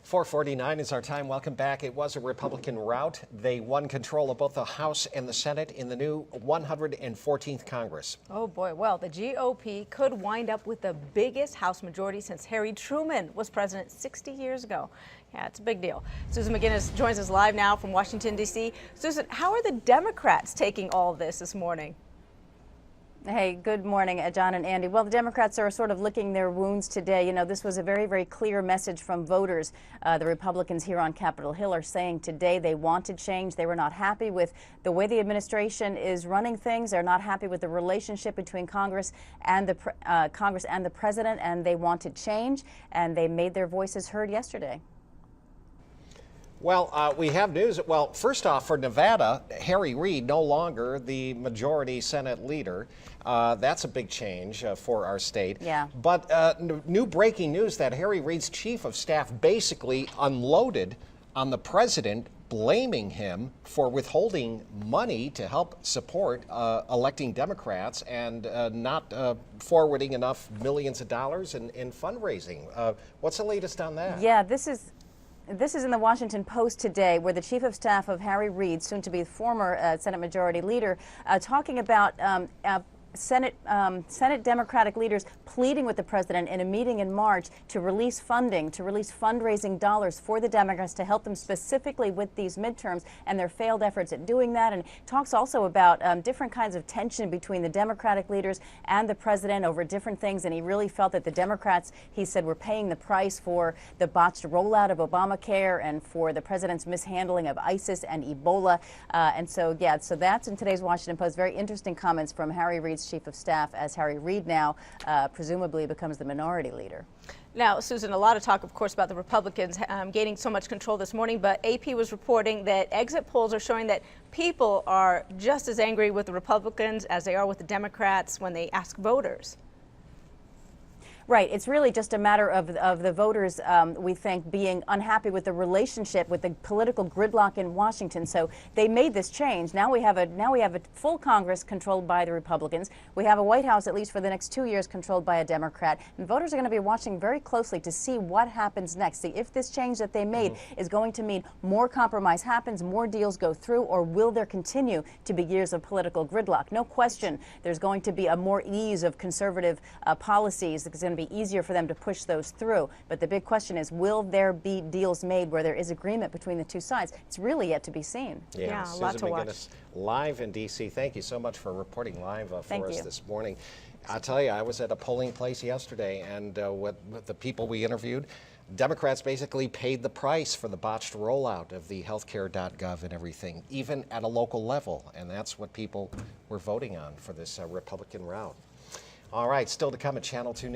4:49 is our time. Welcome back. It was a Republican rout. They won control of both the House and the Senate in the new 114th Congress. Oh boy, well, the GOP could wind up with the biggest House majority since Harry Truman was president 60 years ago. Yeah, it's a big deal. Susan McGinnis joins us live now from Washington, D.C. Susan, how are the Democrats taking all of this morning? Hey, good morning, John and Andy. Well, the Democrats are sort of licking their wounds today. You know, this was a very, very clear message from voters. The Republicans here on Capitol Hill are saying today they wanted change. They were not happy with the way the administration is running things. They're not happy with the relationship between Congress and the president, and they wanted change, and they made their voices heard yesterday. Well, we have news. Well, first off, for Nevada, Harry Reid no longer the majority Senate leader. That's a big change for our state. Yeah. But new breaking news that Harry Reid's chief of staff basically unloaded on the president, blaming him for withholding money to help support electing Democrats and not forwarding enough millions of dollars in fundraising. What's the latest on that? Yeah, This is in the Washington Post today, where the chief of staff of Harry Reid, soon to be former Senate Majority Leader, talking about Senate Democratic leaders pleading with the president in a meeting in March to release funding, to release fundraising dollars for the Democrats to help them specifically with these midterms and their failed efforts at doing that. And talks also about different kinds of tension between the Democratic leaders and the president over different things. And he really felt that the Democrats, he said, were paying the price for the botched rollout of Obamacare and for the president's mishandling of ISIS and Ebola. So that's in today's Washington Post. Very interesting comments from Harry Reid's chief of staff as Harry Reid now presumably becomes the minority leader. Now, Susan, a lot of talk, of course, about the Republicans gaining so much control this morning, but AP was reporting that exit polls are showing that people are just as angry with the Republicans as they are with the Democrats when they ask voters. Right. It's really just a matter of the voters, we think, being unhappy with the relationship, with the political gridlock in Washington. So they made this change. Now we have a full Congress controlled by the Republicans. We have a White House, at least for the next 2 years, controlled by a Democrat. And voters are going to be watching very closely to see what happens next. See if this change that they made is going to mean more compromise happens, more deals go through, or will there continue to be years of political gridlock? No question there's going to be a more ease of conservative policies. It's going to be easier for them to push those through. But the big question is, will there be deals made where there is agreement between the two sides? It's really yet to be seen. Yeah, a lot to watch. Live in D.C. Thank you so much for reporting live for us this morning. I'll tell you, I was at a polling place yesterday, and with the people we interviewed, Democrats basically paid the price for the botched rollout of the healthcare.gov and everything, even at a local level. And that's what people were voting on for this Republican rout. All right, still to come at Channel 2 News.